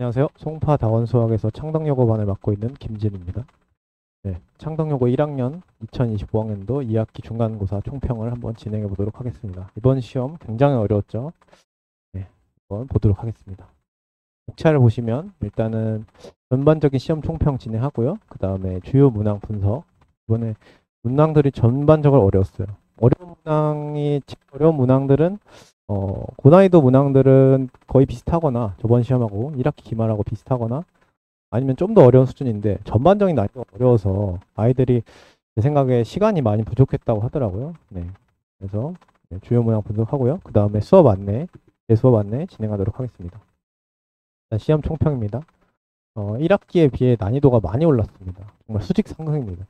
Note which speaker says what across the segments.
Speaker 1: 안녕하세요. 송파 다원수학에서 창덕여고반을 맡고 있는 김진입니다. 네, 창덕여고 1학년 2025학년도 2학기 중간고사 총평을 한번 진행해 보도록 하겠습니다. 이번 시험 굉장히 어려웠죠? 네, 한번 보도록 하겠습니다. 목차를 보시면 일단은 전반적인 시험 총평 진행하고요. 그 다음에 주요 문항 분석. 이번에 문항들이 전반적으로 어려웠어요. 어려운 문항들은 고난이도 문항들은 거의 비슷하거나 저번 시험하고 1학기 기말하고 비슷하거나 아니면 좀 더 어려운 수준인데 전반적인 난이도가 어려워서 아이들이 제 생각에 시간이 많이 부족했다고 하더라고요. 네. 그래서 주요 문항 분석하고요. 그 다음에 수업 안내, 수업 안내 진행하도록 하겠습니다. 일단 시험 총평입니다. 1학기에 비해 난이도가 많이 올랐습니다. 정말 수직 상승입니다.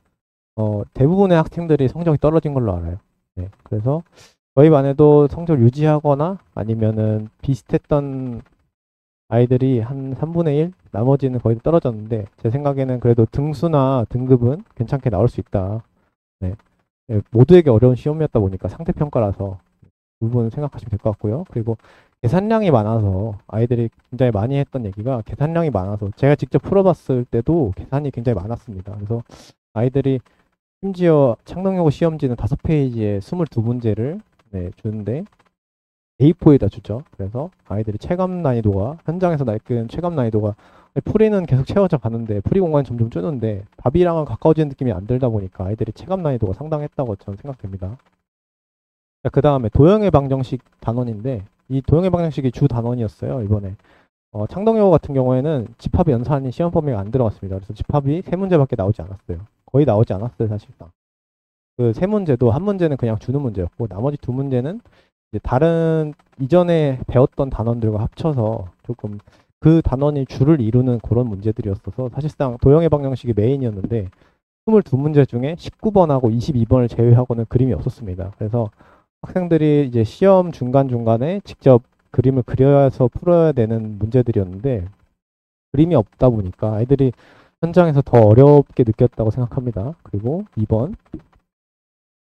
Speaker 1: 대부분의 학생들이 성적이 떨어진 걸로 알아요. 네. 그래서 저희 반에도 성적을 유지하거나 아니면은 비슷했던 아이들이 한 3분의 1? 나머지는 거의 떨어졌는데 제 생각에는 그래도 등수나 등급은 괜찮게 나올 수 있다. 네. 네, 모두에게 어려운 시험이었다 보니까 상대평가라서 그 부분 생각하시면 될 것 같고요. 그리고 계산량이 많아서 아이들이 굉장히 많이 했던 얘기가 계산량이 많아서 제가 직접 풀어봤을 때도 계산이 굉장히 많았습니다. 그래서 아이들이 심지어 창덕여고 시험지는 5페이지에 22문제를 주는데 A4에다 주죠. 그래서 아이들이 체감 난이도가 현장에서 느끼는 체감 난이도가 풀이는 계속 채워져 가는데 풀이 공간이 점점 줄는데 답이랑은 가까워지는 느낌이 안 들다 보니까 아이들이 체감 난이도가 상당했다고 저는 생각됩니다. 그 다음에 도형의 방정식 단원인데 이 도형의 방정식이 주 단원이었어요. 이번에 창덕여고 같은 경우에는 집합이 연산이 시험 범위가 안 들어갔습니다. 그래서 집합이 3문제밖에 나오지 않았어요. 거의 나오지 않았어요, 사실상. 그 3문제도 한 문제는 그냥 주는 문제였고 나머지 2문제는 이제 다른 이전에 배웠던 단원들과 합쳐서 조금 그 단원이 줄을 이루는 그런 문제들이었어서 사실상 도형의 방정식이 메인이었는데 22문제 중에 19번하고 22번을 제외하고는 그림이 없었습니다. 그래서 학생들이 이제 시험 중간중간에 직접 그림을 그려서 풀어야 되는 문제들이었는데 그림이 없다 보니까 아이들이 현장에서 더 어렵게 느꼈다고 생각합니다. 그리고 2번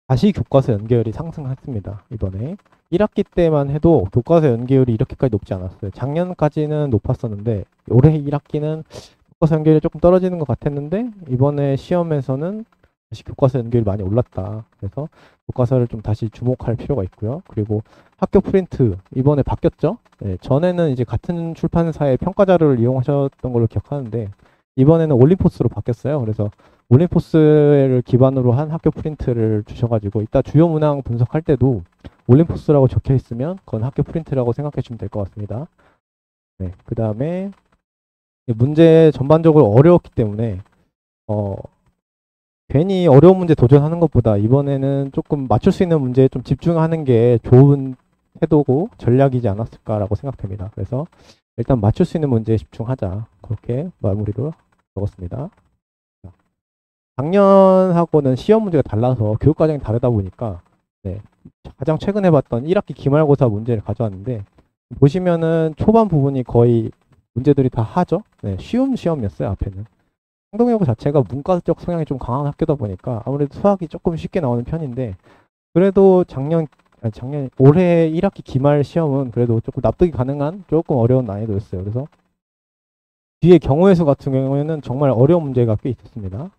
Speaker 1: 다시 교과서 연계율이 상승했습니다. 이번에 1학기 때만 해도 교과서 연계율이 이렇게까지 높지 않았어요. 작년까지는 높았었는데 올해 1학기는 교과서 연계율이 조금 떨어지는 것 같았는데 이번에 시험에서는 다시 교과서 연계율이 많이 올랐다. 그래서 교과서를 좀 다시 주목할 필요가 있고요. 그리고 학교 프린트 이번에 바뀌었죠? 네, 전에는 이제 같은 출판사의 평가 자료를 이용하셨던 걸로 기억하는데 이번에는 올림포스로 바뀌었어요. 그래서 올림포스를 기반으로 한 학교 프린트를 주셔가지고 이따 주요 문항 분석할 때도 올림포스라고 적혀 있으면 그건 학교 프린트라고 생각해 주면 될 것 같습니다. 네, 그 다음에 문제 전반적으로 어려웠기 때문에 괜히 어려운 문제 도전하는 것보다 이번에는 조금 맞출 수 있는 문제에 좀 집중하는 게 좋은 태도고 전략이지 않았을까라고 생각됩니다. 그래서 일단 맞출 수 있는 문제에 집중하자. 그렇게 마무리로 적었습니다. 작년하고는 시험 문제가 달라서 교육 과정이 다르다 보니까 가장 최근에 봤던 1학기 기말고사 문제를 가져왔는데 보시면은 초반 부분이 거의 문제들이 다 하죠. 쉬운 시험이었어요. 앞에는 창동여고 자체가 문과적 성향이 좀 강한 학교다 보니까 아무래도 수학이 조금 쉽게 나오는 편인데 그래도 작년 올해 1학기 기말 시험은 그래도 조금 납득이 가능한 조금 어려운 난이도였어요. 그래서 뒤에 경우의 수 같은 경우에는 정말 어려운 문제가 꽤 있었습니다.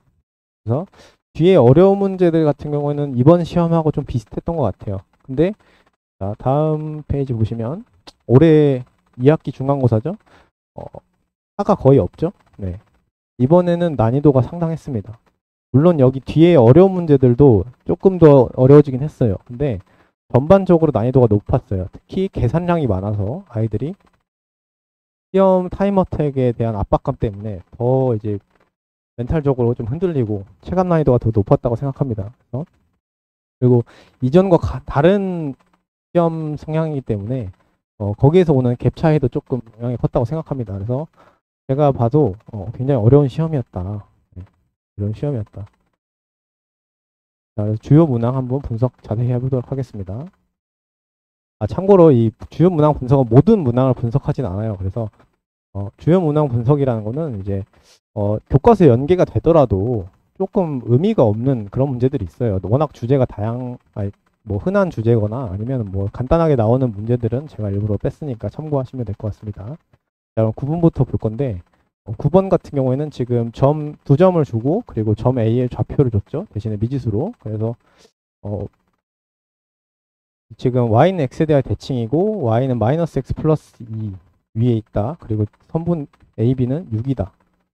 Speaker 1: 그래서 뒤에 어려운 문제들 같은 경우에는 이번 시험하고 좀 비슷했던 것 같아요. 근데 자, 다음 페이지 보시면 올해 2학기 중간고사죠. 하가 거의 없죠. 네. 이번에는 난이도가 상당했습니다. 물론 여기 뒤에 어려운 문제들도 조금 더 어려워지긴 했어요. 근데 전반적으로 난이도가 높았어요. 특히 계산량이 많아서 아이들이 시험 타임어택에 대한 압박감 때문에 더 이제 멘탈적으로 좀 흔들리고 체감 난이도가 더 높았다고 생각합니다. 그리고 이전과 다른 시험 성향이기 때문에 거기에서 오는 갭 차이도 조금 영향이 컸다고 생각합니다. 그래서 제가 봐도 굉장히 어려운 시험이었다. 이런 시험이었다. 자, 그래서 주요 문항 한번 분석 자세히 해보도록 하겠습니다. 참고로 이 주요 문항 분석은 모든 문항을 분석하진 않아요. 그래서 주요 문항 분석이라는 거는 이제 교과서 연계가 되더라도 조금 의미가 없는 그런 문제들이 있어요. 워낙 주제가 뭐 흔한 주제거나 아니면 뭐 간단하게 나오는 문제들은 제가 일부러 뺐으니까 참고하시면 될 것 같습니다. 자, 그럼 9번부터 볼 건데 9번 같은 경우에는 지금 점 2점을 주고 그리고 점 A에 좌표를 줬죠. 대신에 미지수로. 그래서 지금 y는 x에 대한 대칭이고 y는 마이너스 x 플러스 2 위에 있다. 그리고 선분 AB는 6이다.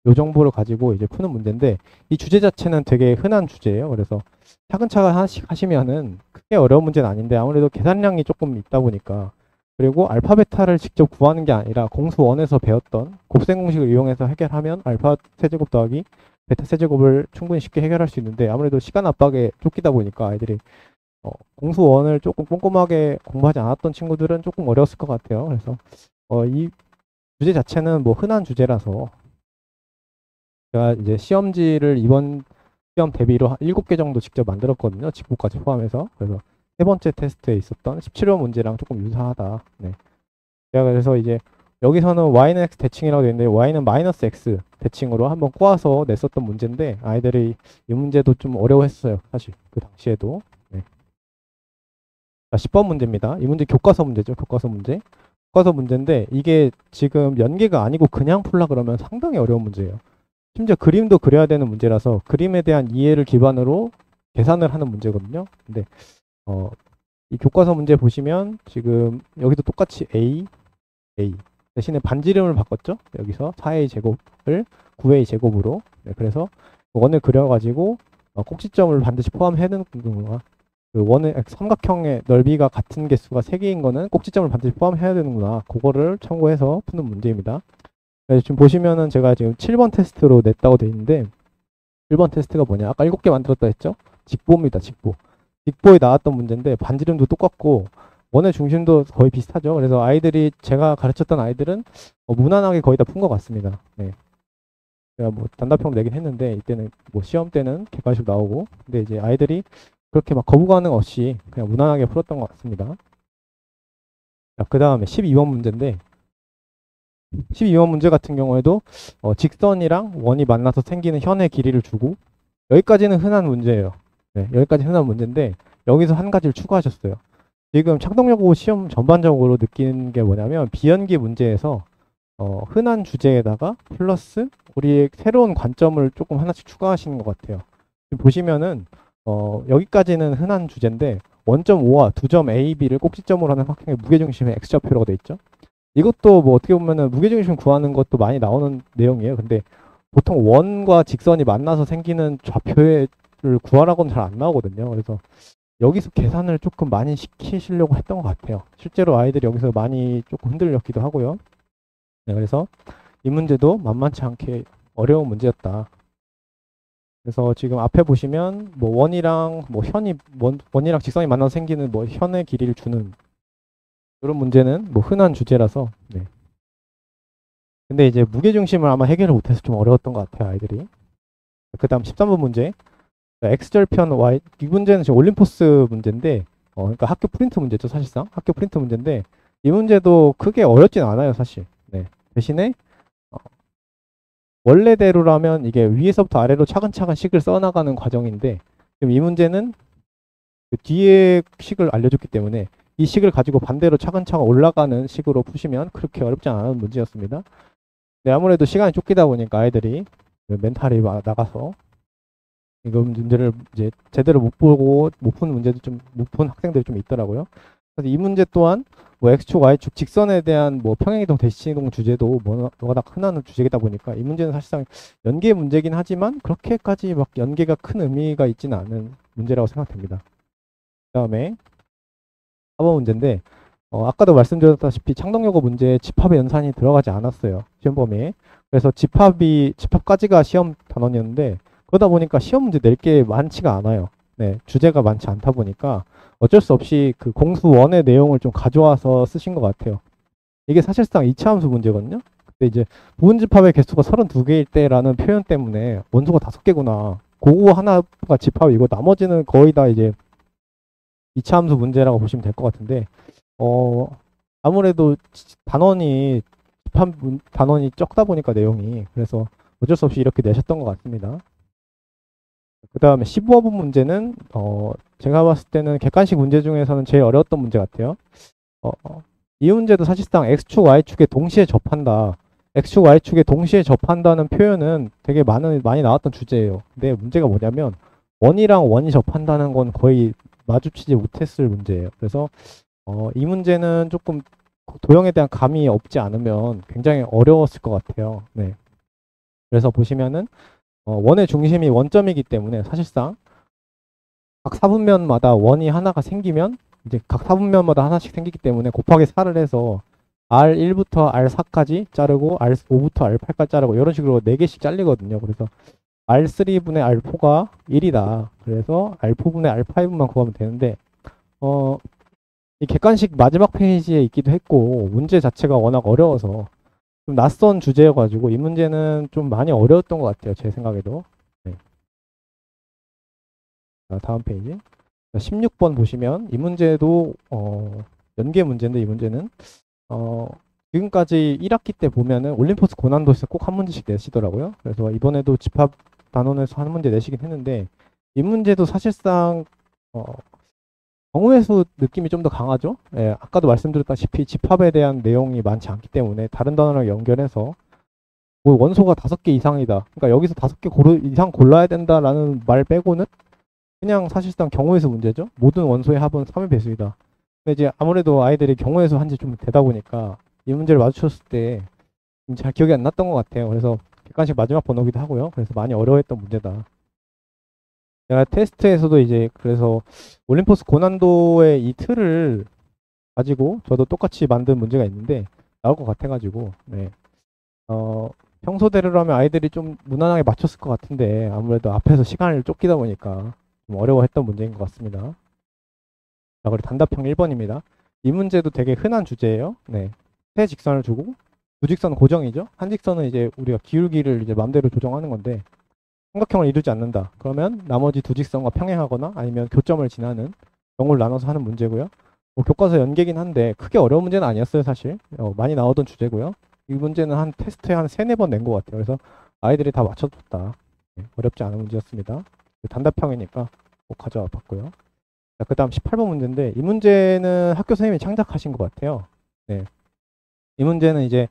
Speaker 1: 요 정보를 가지고 이제 푸는 문제인데 이 주제 자체는 되게 흔한 주제예요. 그래서 차근차근 하나씩 하시면은 크게 어려운 문제는 아닌데 아무래도 계산량이 조금 있다 보니까 그리고 알파 베타를 직접 구하는 게 아니라 공수 원에서 배웠던 곱셈 공식을 이용해서 해결하면 알파 세제곱 더하기 베타 세제곱을 충분히 쉽게 해결할 수 있는데 아무래도 시간 압박에 쫓기다 보니까 아이들이 공수 원을 조금 꼼꼼하게 공부하지 않았던 친구들은 조금 어려웠을 것 같아요. 그래서 이 주제 자체는 뭐 흔한 주제라서 제가 이제 시험지를 이번 시험 대비로 한 7개 정도 직접 만들었거든요. 직보까지 포함해서. 그래서 세 번째 테스트에 있었던 17번 문제랑 조금 유사하다. 네. 제가 그래서 이제 여기서는 y는 x 대칭이라고 되어 있는데 y는 마이너스 x 대칭으로 한번 꼬아서 냈었던 문제인데 아이들이 이 문제도 좀 어려워했어요. 사실 그 당시에도. 네. 자, 10번 문제입니다. 이 문제 교과서 문제죠. 교과서 문제. 교과서 문제인데 이게 지금 연계가 아니고 그냥 풀라 그러면 상당히 어려운 문제예요. 심지어 그림도 그려야 되는 문제라서 그림에 대한 이해를 기반으로 계산을 하는 문제거든요. 근데 이 교과서 문제 보시면 지금 여기도 똑같이 A 대신에 반지름을 바꿨죠. 여기서 4A 제곱을 9A 제곱으로. 네, 그래서 원을 그려가지고 꼭지점을 반드시 포함해야 되는구나. 그 원의 삼각형의 넓이가 같은 개수가 3개인 거는 꼭지점을 반드시 포함해야 되는구나. 그거를 참고해서 푸는 문제입니다. 네, 지금 보시면은 제가 지금 7번 테스트로 냈다고 돼 있는데 1번 테스트가 뭐냐? 아까 7개 만들었다 했죠? 직보입니다. 직보. 직보에 나왔던 문제인데 반지름도 똑같고 원의 중심도 거의 비슷하죠. 그래서 아이들이 제가 가르쳤던 아이들은 무난하게 거의 다 푼 것 같습니다. 네. 제가 뭐 단답형을 내긴 했는데 이때는 뭐 시험 때는 객관식 나오고 근데 이제 아이들이 그렇게 막 거부감은 없이 그냥 무난하게 풀었던 것 같습니다. 자, 그 다음에 12번 문제인데 12번 문제 같은 경우에도 직선이랑 원이 만나서 생기는 현의 길이를 주고 여기까지는 흔한 문제예요. 네, 여기까지 흔한 문제인데 여기서 한 가지를 추가하셨어요. 지금 창동여고 시험 전반적으로 느끼는 게 뭐냐면 비연기 문제에서 흔한 주제에다가 플러스 우리의 새로운 관점을 조금 하나씩 추가하시는 것 같아요. 지금 보시면은 여기까지는 흔한 주제인데 1.5와 2점 A, B를 꼭지점으로 하는 확형의 무게중심의 X좌표라고 돼 있죠. 이것도 뭐 어떻게 보면은 무게중심 구하는 것도 많이 나오는 내용이에요. 근데 보통 원과 직선이 만나서 생기는 좌표를 구하라고는 잘 안 나오거든요. 그래서 여기서 계산을 조금 많이 시키시려고 했던 것 같아요. 실제로 아이들이 여기서 많이 조금 흔들렸기도 하고요. 네, 그래서 이 문제도 만만치 않게 어려운 문제였다. 그래서 지금 앞에 보시면 뭐 원이랑 뭐 원이랑 직선이 만나서 생기는 뭐 현의 길이를 주는 이런 문제는 뭐 흔한 주제라서 네. 근데 이제 무게중심을 아마 해결을 못해서 좀 어려웠던 것 같아요 아이들이. 그 다음 13번 문제 X절편 Y 이 문제는 지금 올림포스 문제인데 그러니까 학교 프린트 문제죠 사실상 학교 프린트 문제인데 이 문제도 크게 어렵진 않아요 사실. 네. 대신에 원래대로라면 이게 위에서부터 아래로 차근차근 식을 써나가는 과정인데 지금 이 문제는 그 뒤에 식을 알려줬기 때문에 이 식을 가지고 반대로 차근차근 올라가는 식으로 푸시면 그렇게 어렵지 않은 문제였습니다. 네, 아무래도 시간이 쫓기다 보니까 아이들이 멘탈이 나가서 이거 문제를 이제 제대로 못 보고 못 푼 문제도 좀 못 푼 학생들이 좀 있더라고요. 그래서 이 문제 또한 뭐 x축, y축, 직선에 대한 뭐 평행이동, 대칭이동 주제도 워낙 흔한 주제이다 보니까 이 문제는 사실상 연계 문제긴 하지만 그렇게까지 막 연계가 큰 의미가 있지는 않은 문제라고 생각됩니다. 그다음에 4번 문제인데 아까도 말씀드렸다시피 창동여고 문제에 집합의 연산이 들어가지 않았어요. 시험 범위에. 그래서 집합까지가 시험 단원이었는데 그러다 보니까 시험 문제 낼 게 많지가 않아요. 네, 주제가 많지 않다 보니까 어쩔 수 없이 그 공수 원의 내용을 좀 가져와서 쓰신 것 같아요. 이게 사실상 이차함수 문제거든요. 근데 이제 부분집합의 개수가 32개일 때라는 표현 때문에 원소가 5개구나. 그거 하나가 집합이고 나머지는 거의 다 이제 이차함수 문제라고 보시면 될 것 같은데 아무래도 단원이 집합 단원이 적다 보니까 내용이 그래서 어쩔 수 없이 이렇게 내셨던 것 같습니다. 그 다음에 15번 문제는 제가 봤을 때는 객관식 문제 중에서는 제일 어려웠던 문제 같아요. 이 문제도 사실상 X축, Y축에 동시에 접한다. X축, Y축에 동시에 접한다는 표현은 되게 많이 나왔던 주제예요. 근데 문제가 뭐냐면 원이랑 원이 접한다는 건 거의 마주치지 못했을 문제예요. 그래서 이 문제는 조금 도형에 대한 감이 없지 않으면 굉장히 어려웠을 것 같아요. 네. 그래서 보시면은 원의 중심이 원점이기 때문에 사실상 각 사분면마다 원이 하나가 생기면 이제 각 사분면마다 하나씩 생기기 때문에 곱하기 4를 해서 R1부터 R4까지 자르고 R5부터 R8까지 자르고 이런 식으로 4개씩 잘리거든요. 그래서 R3분의 R4가 1이다. 그래서 R4분의 R5만 구하면 되는데 이 객관식 마지막 페이지에 있기도 했고 문제 자체가 워낙 어려워서 좀 낯선 주제여가지고 이 문제는 좀 많이 어려웠던 것 같아요. 제 생각에도. 네. 자, 다음 페이지. 16번 보시면 이 문제도 연계 문제인데 이 문제는 지금까지 1학기 때 보면은 올림포스 고난도에서 꼭 한 문제씩 내시더라고요. 그래서 이번에도 집합 단원에서 한 문제 내시긴 했는데 이 문제도 사실상 경우의 수 느낌이 좀 더 강하죠. 예, 아까도 말씀드렸다시피 집합에 대한 내용이 많지 않기 때문에 다른 단어랑 연결해서 뭐 원소가 5개 이상이다. 그러니까 여기서 5개 이상 골라야 된다라는 말 빼고는 그냥 사실상 경우의 수 문제죠. 모든 원소의 합은 3의 배수이다. 근데 이제 아무래도 아이들이 경우의 수 한지 좀 되다 보니까 이 문제를 마주쳤을 때 잘 기억이 안 났던 것 같아요. 그래서 객관식 마지막 번호기도 하고요. 그래서 많이 어려워했던 문제다. 제가 테스트에서도 이제 그래서 올림포스 고난도의 이 틀을 가지고 저도 똑같이 만든 문제가 있는데 나올 것 같아가지고 네. 평소대로라면 아이들이 좀 무난하게 맞췄을 것 같은데 아무래도 앞에서 시간을 쫓기다 보니까 좀 어려워했던 문제인 것 같습니다. 자, 그리고 단답형 1번입니다. 이 문제도 되게 흔한 주제예요. 네. 세 직선을 주고 두 직선은 고정이죠. 한 직선은 이제 우리가 기울기를 이제 마음대로 조정하는 건데 삼각형을 이루지 않는다. 그러면 나머지 두 직선과 평행하거나 아니면 교점을 지나는 경우를 나눠서 하는 문제고요. 뭐 교과서 연계긴 한데 크게 어려운 문제는 아니었어요, 사실. 많이 나오던 주제고요. 이 문제는 한 테스트에 한 3-4번 낸 것 같아요. 그래서 아이들이 다 맞춰줬다. 네, 어렵지 않은 문제였습니다. 단답형이니까 꼭 가져와 봤고요. 자, 그 다음 18번 문제인데 이 문제는 학교 선생님이 창작하신 것 같아요. 네. 이 문제는 이제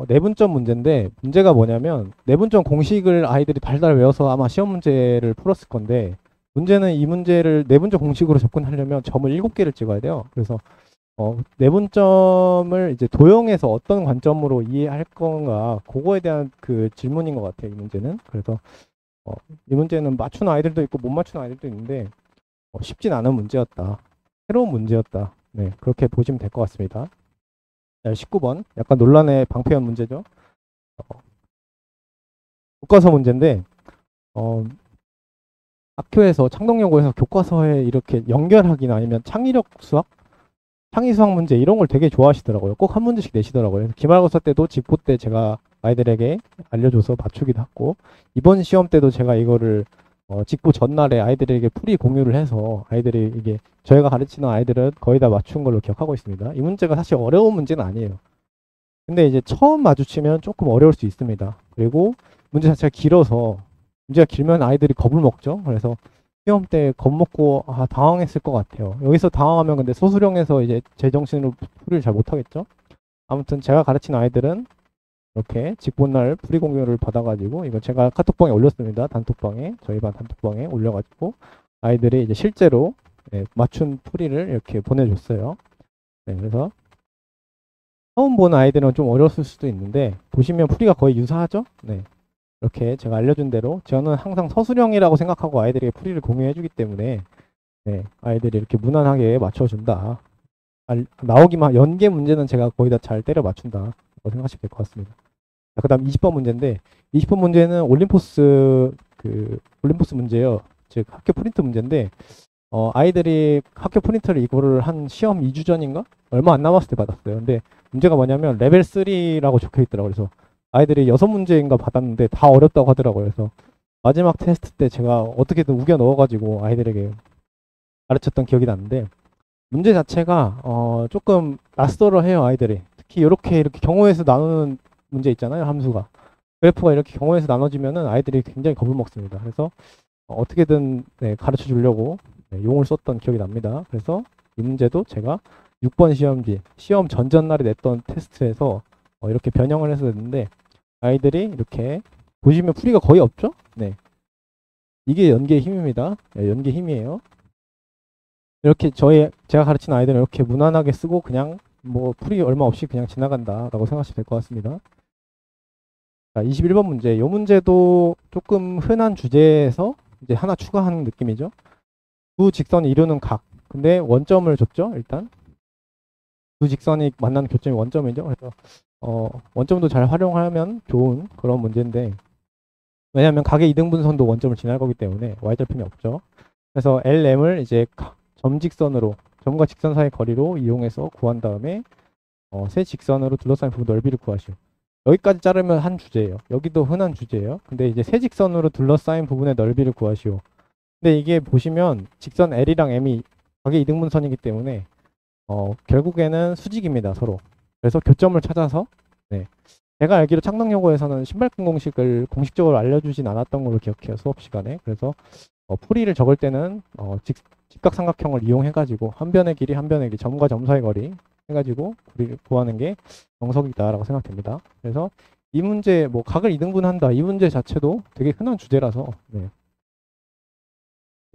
Speaker 1: 내분점 문제인데 문제가 뭐냐면 내분점 공식을 아이들이 달달 외워서 아마 시험 문제를 풀었을 건데 문제는 이 문제를 내분점 공식으로 접근하려면 점을 7개를 찍어야 돼요. 그래서 내분점을 이제 도형에서 어떤 관점으로 이해할 건가 그거에 대한 그 질문인 것 같아요. 이 문제는. 그래서 이 문제는 맞추는 아이들도 있고 못 맞추는 아이들도 있는데 쉽진 않은 문제였다. 새로운 문제였다. 네, 그렇게 보시면 될 것 같습니다. 19번 약간 논란의 방패연 문제죠. 교과서 문제인데 학교에서 창동연구에서 교과서에 이렇게 연결하기나 아니면 창의력 수학, 창의 수학 문제 이런 걸 되게 좋아하시더라고요. 꼭 한 문제씩 내시더라고요. 기말고사 때도 직보 때 제가 아이들에게 알려줘서 맞추기도 했고 이번 시험 때도 제가 이거를 직보 전날에 아이들에게 풀이 공유를 해서 아이들이 이게 저희가 가르치는 아이들은 거의 다 맞춘 걸로 기억하고 있습니다. 이 문제가 사실 어려운 문제는 아니에요. 근데 이제 처음 마주치면 조금 어려울 수 있습니다. 그리고 문제 자체가 길어서 문제가 길면 아이들이 겁을 먹죠. 그래서 시험 때 겁먹고 당황했을 것 같아요. 여기서 당황하면 근데 소수령에서 이제 제정신으로 풀이를 잘 못하겠죠. 아무튼 제가 가르치는 아이들은 이렇게 직보날 풀이 공유를 받아가지고 이거 제가 카톡방에 올렸습니다. 단톡방에 저희 반 단톡방에 올려가지고 아이들이 이제 실제로 맞춘 풀이를 이렇게 보내줬어요. 네, 그래서 처음 보는 아이들은 좀 어려웠을 수도 있는데 보시면 풀이가 거의 유사하죠? 네, 이렇게 제가 알려준 대로 저는 항상 서술형이라고 생각하고 아이들에게 풀이를 공유해주기 때문에 네, 아이들이 이렇게 무난하게 맞춰준다. 나오기만 연계 문제는 제가 거의 다 잘 때려 맞춘다. 생각하시면 될 것 같습니다. 그 다음 20번 문제인데 20번 문제는 올림포스 문제예요. 즉 학교 프린트 문제인데 아이들이 학교 프린트를 이거를 한 시험 2주 전인가? 얼마 안 남았을 때 받았어요. 근데 문제가 뭐냐면 레벨 3라고 적혀 있더라고요. 그래서 아이들이 6문제인가 받았는데 다 어렵다고 하더라고요. 그래서 마지막 테스트 때 제가 어떻게든 우겨 넣어가지고 아이들에게 가르쳤던 기억이 나는데 문제 자체가 조금 낯설어 해요. 아이들이. 특히 이렇게 경우에서 나누는 문제 있잖아요. 함수가. 그래프가 이렇게 경우에서 나눠지면은 아이들이 굉장히 겁을 먹습니다. 그래서 어떻게든 가르쳐 주려고 용을 썼던 기억이 납니다. 그래서 이 문제도 제가 6번 시험지, 시험 전전날에 냈던 테스트에서 이렇게 변형을 해서 됐는데 아이들이 이렇게 보시면 풀이가 거의 없죠? 네. 이게 연계의 힘입니다. 네, 연계의 힘이에요. 이렇게 제가 가르치는 아이들은 이렇게 무난하게 쓰고 그냥 뭐 풀이 얼마 없이 그냥 지나간다라고 생각하시면 될 것 같습니다. 자, 21번 문제. 이 문제도 조금 흔한 주제에서 이제 하나 추가하는 느낌이죠. 두 직선이 이루는 각. 근데 원점을 줬죠, 일단. 두 직선이 만나는 교점이 원점이죠. 그래서 원점도 잘 활용하면 좋은 그런 문제인데 왜냐하면 각의 이등분선도 원점을 지날 거기 때문에 y절편이 없죠. 그래서 LM을 이제 점과 직선 사이 거리로 이용해서 구한 다음에 세 직선으로 둘러싸인 부분 넓이를 구하시오. 여기까지 자르면 한 주제예요. 여기도 흔한 주제예요. 근데 이제 세 직선으로 둘러싸인 부분의 넓이를 구하시오. 근데 이게 보시면 직선 L이랑 M이 각의 이등분선이기 때문에 결국에는 수직입니다, 서로. 그래서 교점을 찾아서 네. 제가 알기로 창덕여고에서는 신발끈 공식을 공식적으로 알려주진 않았던 걸로 기억해요, 수업 시간에. 그래서 풀이를 적을 때는 직각삼각형을 이용해가지고 한 변의 길이 한 변의 길이 점과 점 사이 거리 해가지고 풀이를 구하는 게 정석이다라고 생각됩니다. 그래서 이 문제 뭐 각을 이등분한다 이 문제 자체도 되게 흔한 주제라서 네.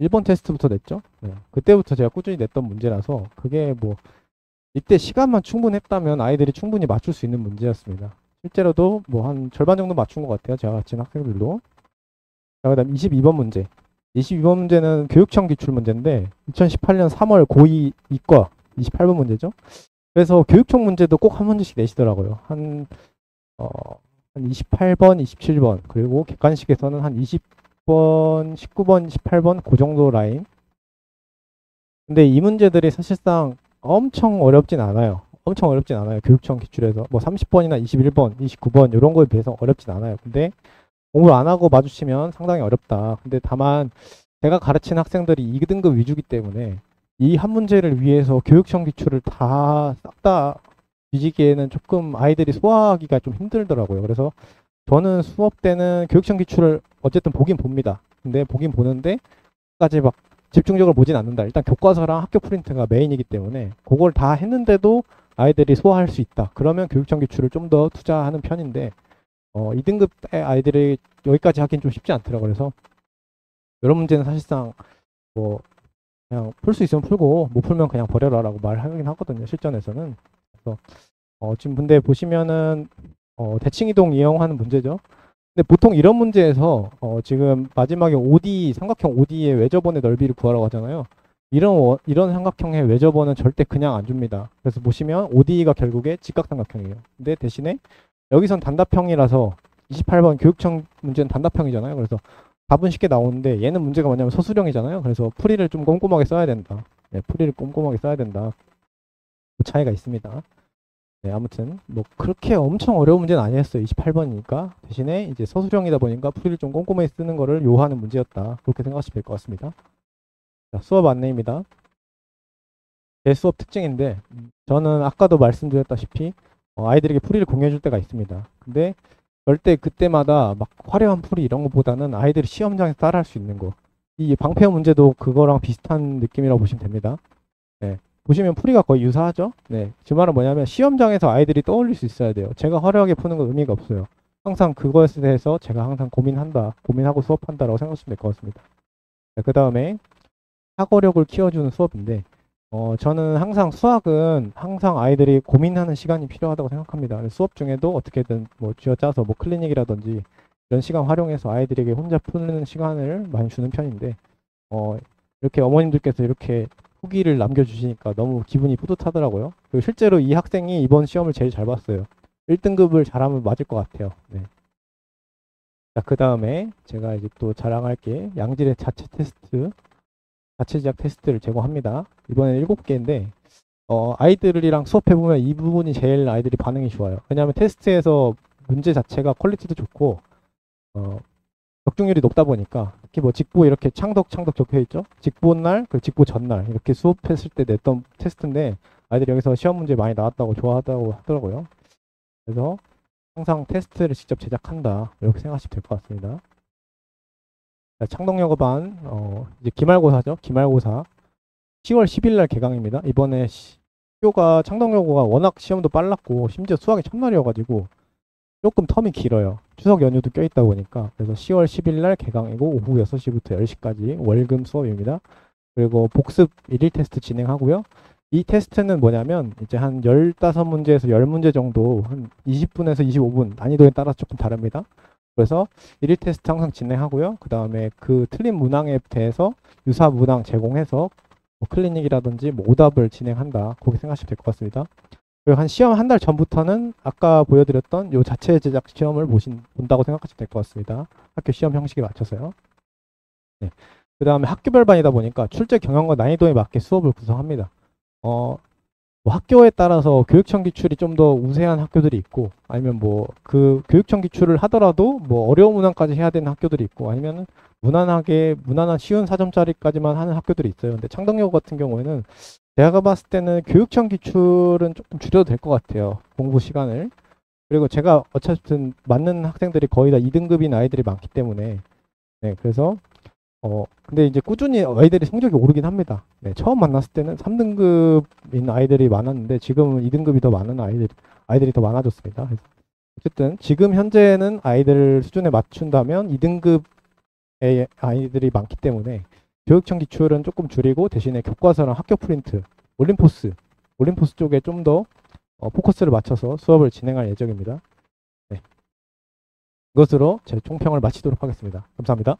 Speaker 1: 1번 테스트부터 냈죠. 네. 그때부터 제가 꾸준히 냈던 문제라서 그게 뭐 이때 시간만 충분했다면 아이들이 충분히 맞출 수 있는 문제였습니다. 실제로도 뭐 한 절반 정도 맞춘 것 같아요. 제가 가르친 학생들도. 자, 그다음 22번 문제. 22번 문제는 교육청 기출 문제인데 2018년 3월 고2 이과 28번 문제죠. 그래서 교육청 문제도 꼭 한 문제씩 내시더라고요. 한 28번, 27번 그리고 객관식에서는 한 20번, 19번, 18번 그 정도 라인. 근데 이 문제들이 사실상 엄청 어렵진 않아요. 엄청 어렵진 않아요. 교육청 기출에서 뭐 30번이나 21번, 29번 이런 거에 비해서 어렵진 않아요. 근데 공부를 안 하고 마주치면 상당히 어렵다. 근데 다만 제가 가르친 학생들이 2등급 위주기 때문에 이 한 문제를 위해서 교육청 기출을 다 싹 다 뒤지기에는 조금 아이들이 소화하기가 좀 힘들더라고요. 그래서 저는 수업 때는 교육청 기출을 어쨌든 보긴 봅니다. 근데 보긴 보는데 까지 막 집중적으로 보진 않는다. 일단 교과서랑 학교 프린트가 메인이기 때문에 그걸 다 했는데도 아이들이 소화할 수 있다. 그러면 교육청 기출을 좀 더 투자하는 편인데 2등급의 아이들이 여기까지 하긴 좀 쉽지 않더라고요. 그래서 이런 문제는 사실상 뭐 그냥 풀 수 있으면 풀고 못 풀면 그냥 버려라라고 말하긴 하거든요. 실전에서는. 그래서 지금 근데 보시면은 대칭이동 이용하는 문제죠. 근데 보통 이런 문제에서 지금 마지막에 OD 삼각형 OD의 외접원의 넓이를 구하라고 하잖아요. 이런 삼각형의 외접원은 절대 그냥 안 줍니다. 그래서 보시면 OD가 결국에 직각삼각형이에요. 근데 대신에 여기선 단답형이라서 28번 교육청 문제는 단답형이잖아요. 그래서 답은 쉽게 나오는데 얘는 문제가 뭐냐면 서술형이잖아요. 그래서 풀이를 좀 꼼꼼하게 써야 된다. 네, 풀이를 꼼꼼하게 써야 된다. 그 차이가 있습니다. 네, 아무튼 뭐 그렇게 엄청 어려운 문제는 아니었어요. 28번이니까. 대신에 이제 서술형이다 보니까 풀이를 좀 꼼꼼하게 쓰는 거를 요하는 문제였다. 그렇게 생각하시면 될 것 같습니다. 자, 수업 안내입니다. 제 수업 특징인데 저는 아까도 말씀드렸다시피 아이들에게 풀이를 공유해 줄 때가 있습니다. 근데 절대 그때마다 막 화려한 풀이 이런 것보다는 아이들이 시험장에서 따라할 수 있는 거. 이 방패 문제도 그거랑 비슷한 느낌이라고 보시면 됩니다. 네. 보시면 풀이가 거의 유사하죠? 네. 그 말은 뭐냐면 시험장에서 아이들이 떠올릴 수 있어야 돼요. 제가 화려하게 푸는 건 의미가 없어요. 항상 그것에 대해서 제가 항상 고민하고 수업한다라고 생각하시면 될 것 같습니다. 네, 그 다음에 사고력을 키워주는 수업인데 저는 항상 수학은 항상 아이들이 고민하는 시간이 필요하다고 생각합니다. 수업 중에도 어떻게든 뭐 쥐어짜서 뭐 클리닉이라든지 이런 시간 활용해서 아이들에게 혼자 푸는 시간을 많이 주는 편인데 이렇게 어머님들께서 이렇게 후기를 남겨주시니까 너무 기분이 뿌듯하더라고요. 그리고 실제로 이 학생이 이번 시험을 제일 잘 봤어요. 1등급을 잘하면 맞을 것 같아요. 네. 자, 그 다음에 제가 이제 또 자랑할 게 양질의 자체 제작 테스트를 제공합니다. 이번에는 7개인데 아이들이랑 수업해보면 이 부분이 제일 아이들이 반응이 좋아요. 왜냐하면 테스트에서 문제 자체가 퀄리티도 좋고 적중률이 높다 보니까 특히 뭐 직보 이렇게 창덕 적혀 있죠. 직보 날, 그 직보 전날 이렇게 수업했을 때 냈던 테스트인데 아이들이 여기서 시험 문제 많이 나왔다고 좋아하다고 하더라고요. 그래서 항상 테스트를 직접 제작한다 이렇게 생각하시면 될 것 같습니다. 창덕여고반 이제 기말고사죠. 기말고사 10월 10일 날 개강입니다. 이번에 학교가 창덕여고가 워낙 시험도 빨랐고 심지어 수학이 첫날이어가지고 조금 텀이 길어요. 추석 연휴도 껴있다 보니까. 그래서 10월 10일 날 개강이고 오후 6시부터 10시까지 월금 수업입니다. 그리고 복습 1일 테스트 진행하고요. 이 테스트는 뭐냐면 이제 한 15문제에서 10문제 정도 한 20분에서 25분 난이도에 따라서 조금 다릅니다. 그래서 1일 테스트 항상 진행하고요. 그 다음에 그 틀린 문항에 대해서 유사 문항 제공해서 뭐 클리닉이라든지 뭐 오답을 진행한다. 그렇게 생각하시면 될 것 같습니다. 그리고 한 시험 한 달 전부터는 아까 보여드렸던 요 자체 제작 시험을 본다고 생각하시면 될 것 같습니다. 학교 시험 형식에 맞춰서요. 네. 그 다음에 학교별 반이다 보니까 출제 경향과 난이도에 맞게 수업을 구성합니다. 뭐 학교에 따라서 교육청 기출이 좀 더 우세한 학교들이 있고, 아니면 뭐 그 교육청 기출을 하더라도 뭐 어려운 문항까지 해야 되는 학교들이 있고, 아니면은 무난한 쉬운 4점짜리까지만 하는 학교들이 있어요. 근데 창덕여고 같은 경우에는 제가 봤을 때는 교육청 기출은 조금 줄여도 될 것 같아요. 공부 시간을. 그리고 제가 어차피 맞는 학생들이 거의 다 2등급인 아이들이 많기 때문에, 네, 그래서 근데 이제 꾸준히 아이들이 성적이 오르긴 합니다. 네, 처음 만났을 때는 3등급인 아이들이 많았는데 지금은 2등급이 더 많은 아이들이 더 많아졌습니다. 그래서 어쨌든 지금 현재는 아이들 수준에 맞춘다면 2등급의 아이들이 많기 때문에 교육청 기출은 조금 줄이고 대신에 교과서랑 학교 프린트, 올림포스 쪽에 좀 더 포커스를 맞춰서 수업을 진행할 예정입니다. 네. 이것으로 제 총평을 마치도록 하겠습니다. 감사합니다.